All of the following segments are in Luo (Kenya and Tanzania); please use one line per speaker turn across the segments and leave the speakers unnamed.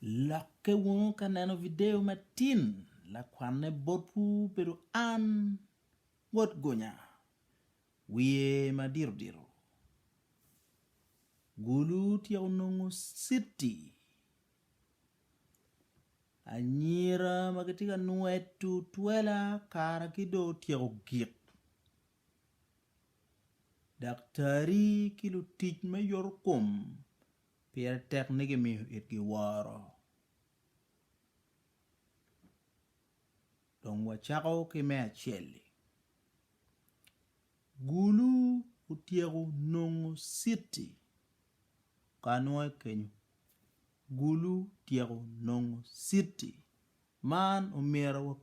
Lake won kaneno video matin la kwane borpu pero an wot gonya wiye madiro gulu tiyaw nongo city anyira magatika nuetu twela kara kido tiyaw gik daktari kilo tich mayor kom per teknike mi itgi waro don wachako kime achieli gulu utiego nongo city kanwa kenyo gulu tiego nongo city man umera wa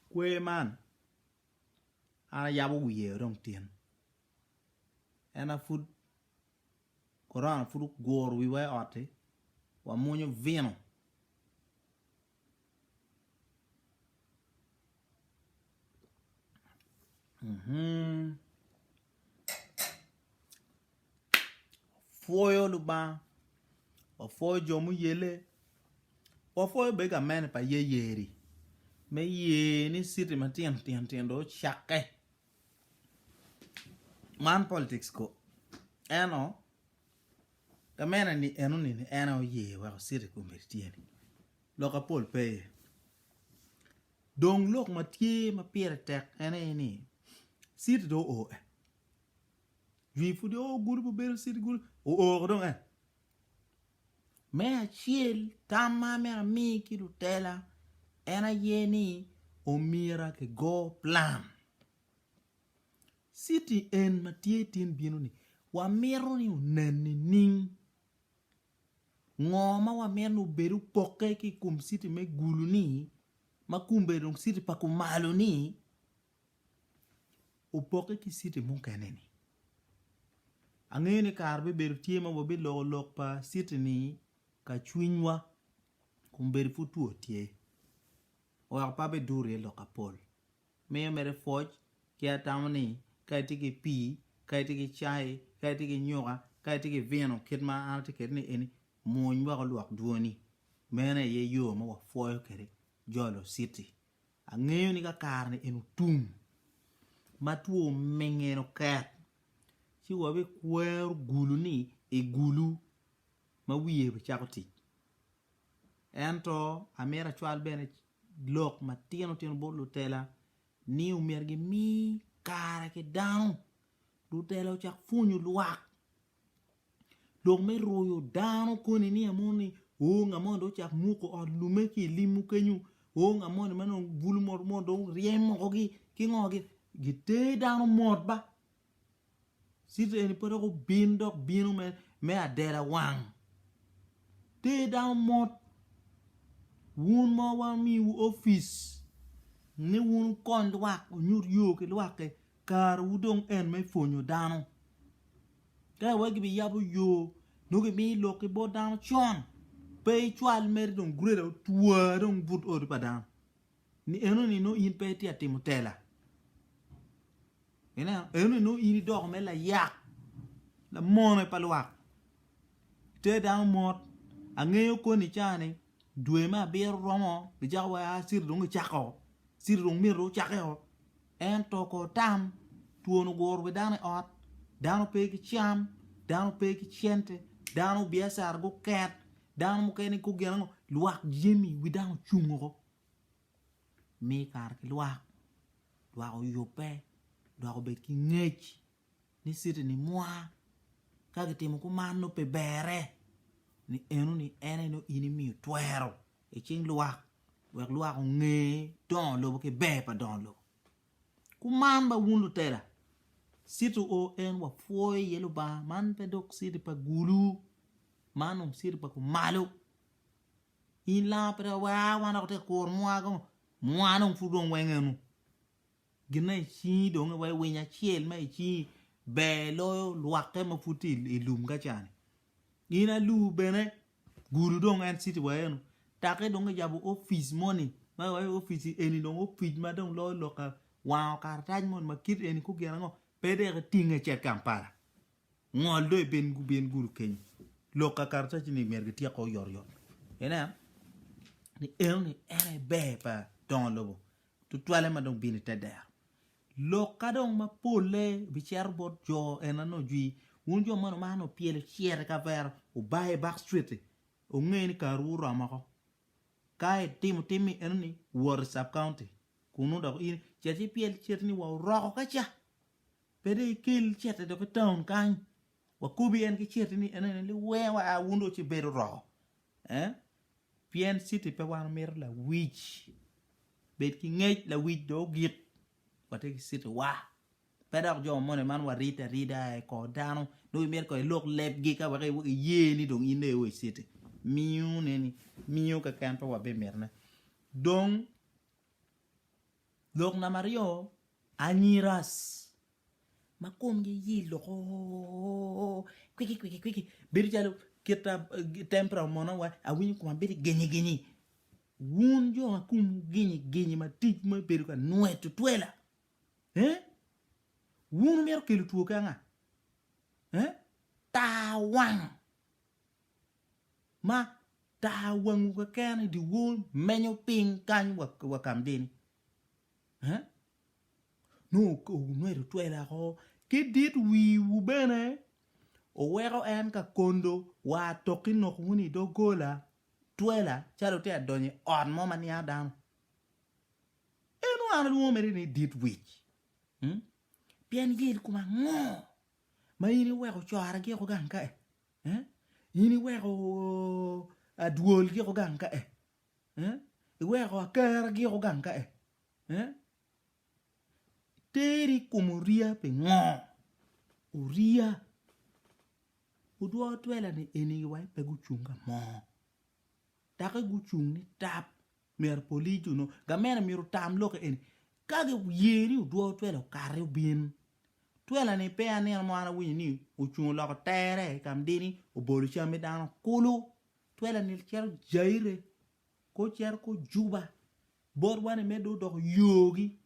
kwe man ana yabo wiye rong tien ana food korana food gor wi wa ate wa monyo vino foyo luba o foyo jomu yele o foyo bega mene pa yeyeri me ye ni city matien do chake man politics ko eno kamena ni eno ni eno ye wa city ko mertieni loka pol pe dong lok matie ma pere tek ene ni city do o vi fu do guru bu bel city guru o dong me achiel tamma me mi ki tela ena yeni o mira ke go plan city en matie tin bino ni wa mero ni unani ning ngoma wa mero beru poke ki kum city me gulu ni makumbe dong city pa kumalo ni o poke ki city mon kaneni angene karbe beru tiema bo be lok pa city ni ka chwinywa kumber futu tie o pa be dure lokapol me mere foj ki atamni ka tiki pi ka tiki chai ka tiki nyoga ka tiki vino kitma ante ketni eni monwa ko luak duoni mena ye yo ma wa foyo kere jolo city angeyo ni ka karne enu tum matuo mengeno kat si wabe kwer gulu ni e gulu ma wiye be chakoti ento amera chwal bene lok matino bo lutela ni umergi mi kara ke down lutela chak funyu luak lok me royo down koni ni amoni o ngamondo chak muko o lume ki limu kenyu o ngamondo mano bulu mondo riemo ogi kingogi gite down mod ba site eni poto ko binu me adera wang te down mod wun mo wa mi office ni wun kon luak nyur yo ke luak kar wudong en me fonyo dano ka wagi bi yabu yo no ke mi lo ke bo dano chon pe chwal mer dong greda tuwa dong but od padam ni eno ni no in pe ti atimotela eno no in do me la yak la mone paluak te dano mot angeyo ko ni chane dwe ma ber romo bi jawa sir dong chako sir dong miro chakeo en to ko tam tuono gor we dano ot dano pe ki cham dano pe ki chente dano biasar go ket dano mo keni ko gelo luak jemi wi dano chungo mi kar ki luak o yope do be ki ngech ni sir ni moi ka gitimo ko manno pe bere ni enu ni ene no ini mi twero e ching luak nge don lo ke be pa don lo kumamba wundu tela situ o en wa foy yelo ba man pe dok sidi pa gulu manum sidi pa ku malo in la pra wa wana te kor mo no fu don wengenu gina chi don wa wenya chiel mai chi be lo luak ke ma futi ilum ga chani ina lu bene gulu don en city wa enu take don jabu office money ma wa office eni don office ma don lo ka wa kartaj mon ma kit eni ku gena ngo pede ga tinga chet kampala ngol do ben gu ken lo ka karta ni mer ga ti ko yor ena ni ene be pa don lobo tu toile ma don bin te der lo kadong ma pole bi cher bot jo ena no ji un jo mano piele chiere ka ver o bae back street o ngeni ka rura ma ko kai timi enni war sub county kunu da in cheti piel cherni wa ro ka cha pede kil chete do town kan wa kubi en ki cherni enen li wewa a wundo ci beru ro pien city pe wan mer la wich bet ki ngej la wich do git wate ki city wa pedok jo mone man wa rita ko dano do mer ko lok leb gi ka wa ye ni dong ine we city miu ka kan pa wa be merna donc lok na mario aniras makom gi yilo kwiki beri jalo kita tempra mona wa awin ko beri genyi wun jo akum genyi ma tij ma beri ka nuetu twela wun mer ke lutu ka nga tawang ma tawang ka kan di wun menyo ping kan wa kam din no ko nuetu twela ko ki dit wi wu bene o wero en ka kondo wa tokino kuni do gola twela charo te adonye on mo mania dan enu an lu meri ni dit wich bien yel kuma ngo ma yini wero chara ge ko ganka yini wero adwol ge ko ganka wero akara ge ko ganka teri kumuria pe ngo uria udwa twela ni eni wai pe guchunga mo taka guchung ni tap mer poliju no gamena miru tam loke eni kage yeri udwa twela kare bin twela ni pe ane mwana wini uchung lo tere kam dini obolu chame dano kulu twela ni cher jaire ko cher ko juba bor wane medo do yogi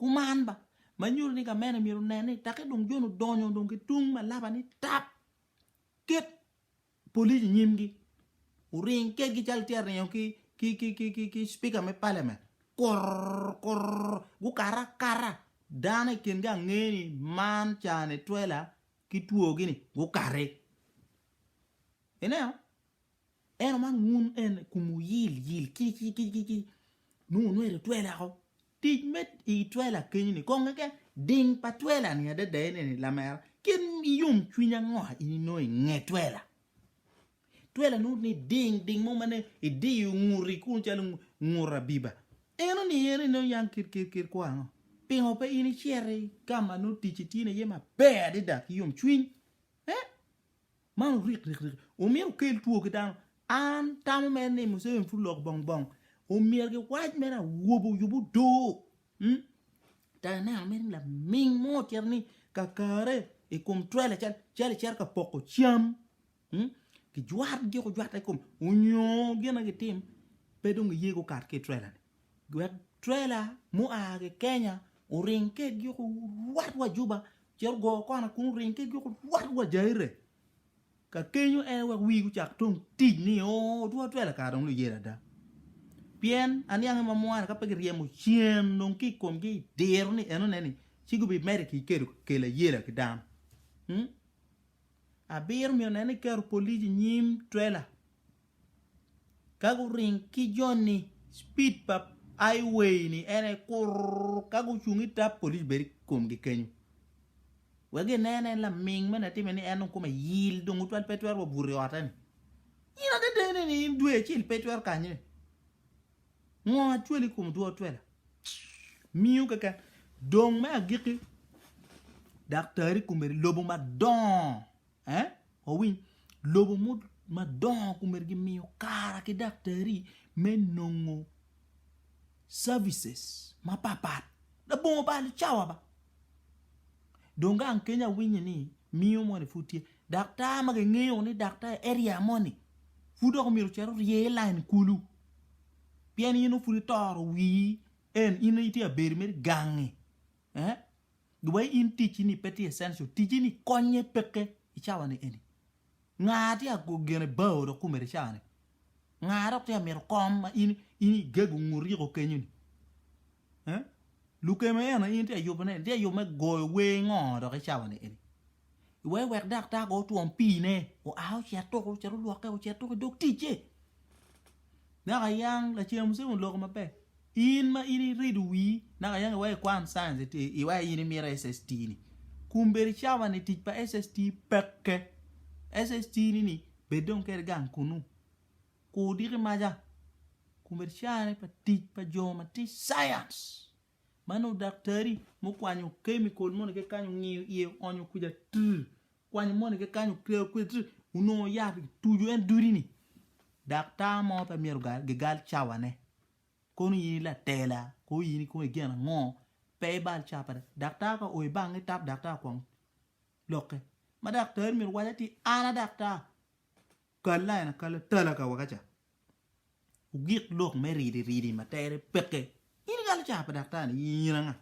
kumanba manyur ni kamena miru nene take dong jono donyo dong ki tung malaba ni tap ket polisi nyimgi uring ke gi chal tiar ne ki speaker me parliament kor gu kara dane ken ga ngeni man chane twela ki tuo gini gu kare eno man ngun en kumu yil ki no ere twela ko tij met I twela kenyi ni konga ke ding pa twela ni ade de ni la mer ken yum chwinya ngo ini no nge twela no ni ding mo mane di nguri kun chal ngura biba eno ni ene no yang kir kwa no pingo pe ini chere kama no tichitine yema be de da yum chwin man rik o mi o kel tuo ke dan an tam men ni muso en fulok bong o mierge waj mena wobo yubu do ta na men la ming mo tierni kakare e kom twele chal ka poko chiam ki jwat gi ko jwat kom unyo gena ge tim pedong ye ko kat ke twele gwet twele mo a ge Kenya o ring ke gi ko wat wa juba cher go ko na kun ring ke gi ko wat wa jaire ka kenyo e wa wi ku chak tung tij ni o do twele ka dong lu yera da bien aniang ma mwana ka pegi riemo chien non ki kom gi der ni eno neni chigu bi mere ki keru ke la yela ki dam a bir mi neni keru polisi nyim twela ka gu ring ki joni speed pap highway ni ene kur ka gu chungi tap polisi beri kom gi kenyu wege nene la ming mena timeni eno kuma yil dungu twal petwer wo buri watani ina de dene ni dwe chil petwer kanye mo tweli kum do twela miu kaka dong ma giki daktari kumeri lobo ma don o win lobo ma don kumeri miu kara ki daktari menongo services ma papat da bon ba li chawa ba donga an Kenya winyi ni miu mo ne futi dakta ma ngeyo ni dakta area money fudo ko miru chero ye line kulu bien yino furi tor wi en ino iti a bermer gangi Gwe in teach ni peti essential. Teach ni konye peke ichawane eni. Ngati a go gene bao do kumere chane. Ngara te mer kom ini gegu nguri ko kenyuni. Luke me na in te yobane de yome go we ngo do ichawane eni. We wek doctor go to pi ne o a che to ko che lo ka o che to do teach. Na yang la che mse un lo ma pe. In ma ini redu wi na yang we kwan science te I wa ini mira SST ni. Kumberi chawane teach pa SST peke. SST ni bedon ker gang kunu ko diri maja kumerciane pa teach pa joma teach science mano daktari mo kwanyo chemical mo ke kanyo ngi ye onyo kuja tu kwanyo mo ke kanyo kreo kuja uno ya tuju en durini dakta mo pa mirgal gegal chawane kono yini la tela ko yini ko gena ngo pe bal chapa dakta ka o bang tap dakta kwang loke ma doctor mir wajati ana doctor kala na kala tala ka wakacha ugik lok me ridi ma tere peke ini kala cha pa doctor ni yina nga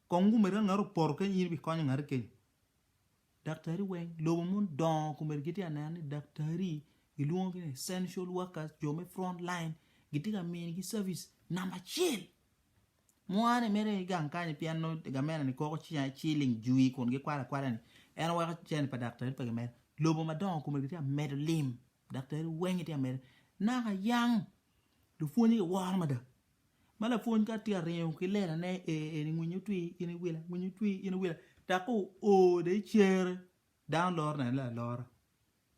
kongu mer ngaru porke yini bi konya ngar ken doctor wen lo mun don ku mer giti anani doctor iluon ke essential workers jome front line giti ga men gi service number chill moane mere gang kanye piano ga mena ni ko chilling jui kon ge kwara ni en wa chen pa doctor pa mer lobo ma don ko mer med lim doctor wen ti mer na ga yang du foni wa ma da mala foni ka ti re ko le na ne ni ngunyu tui ini wila ta ko o de cher down lor na la lor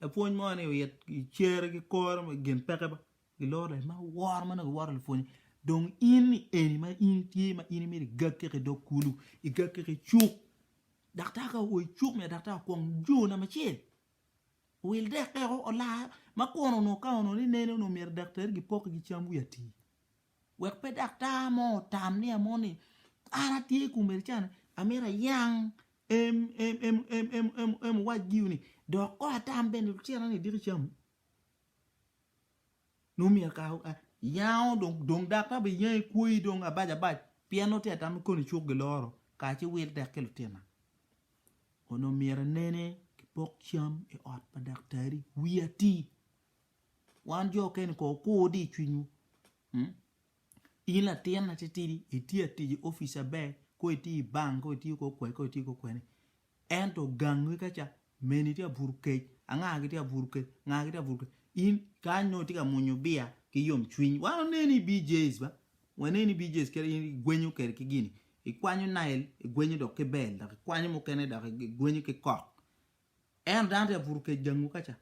e foni mo ne yet cher ki kor ma gen peke ba ki lor ma war ma na war le foni donc ini eni ma ini ti ma ini mi gakke do kulu I gakke chuk dakta ka o chuk me dakta ko njo na ma chel wil de ka o la ma ko no ka no ni ne no mer dakta gi pok gi chambu yati wek pe dakta mo tam ne mo ni ana ti ku mer chan amera yang wa giuni do ko tam ben ti na ni dir cham no mer ka yao donc dakta be yen kuyi donc abaja ba piano te tam ko ni chuk gi loro ka ci wil de ke lutena ono mira nene ki pok cham e ot pa daktari wiati wan jo ken ko di chwinu ila tiana titiri eti officer be ko eti bank ko eti ko kwen ento gangu kacha meniti aburke anga giti aburke in kanyo tika munyu bia ki yom chwin wan neni BJs ba waneni BJs kere gwenyu kere kigini ikwanyu Nile igwenyu do ke bel da kwanyu mo kene da igwenyu ke kok en dante burke jangu kacha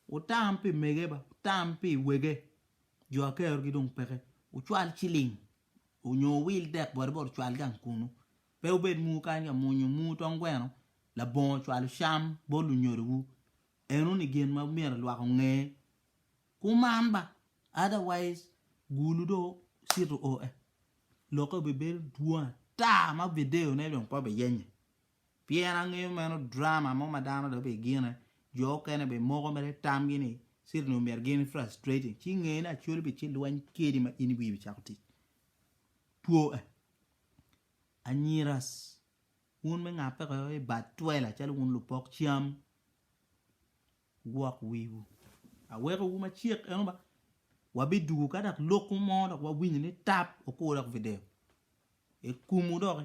o tampi megeba tampi wege jo aker gidong peke o chwal chiling o nyo wil dek bor chwal gang kunu pe obed mu kanya munyu mu tongweno la bon chwal sham bolu nyoru enu ni gen ma mer lwa ko nge kumamba otherwise guludo siru o loko bebe duan ta ma video ne don pa be yenye piena ngi meno drama mo madano do be gina jo kene be mo mere tam gini sir no mer gini frustrating chi ngi na chul be chi luan kedi ma ini bi chakti tuo anyiras un me ngapa ko e batwela chal un lu pok chiam wak wiwu a wero uma chiek eno ba wabidu kada lokumo da wa wini ni tap o ko da video e kumu do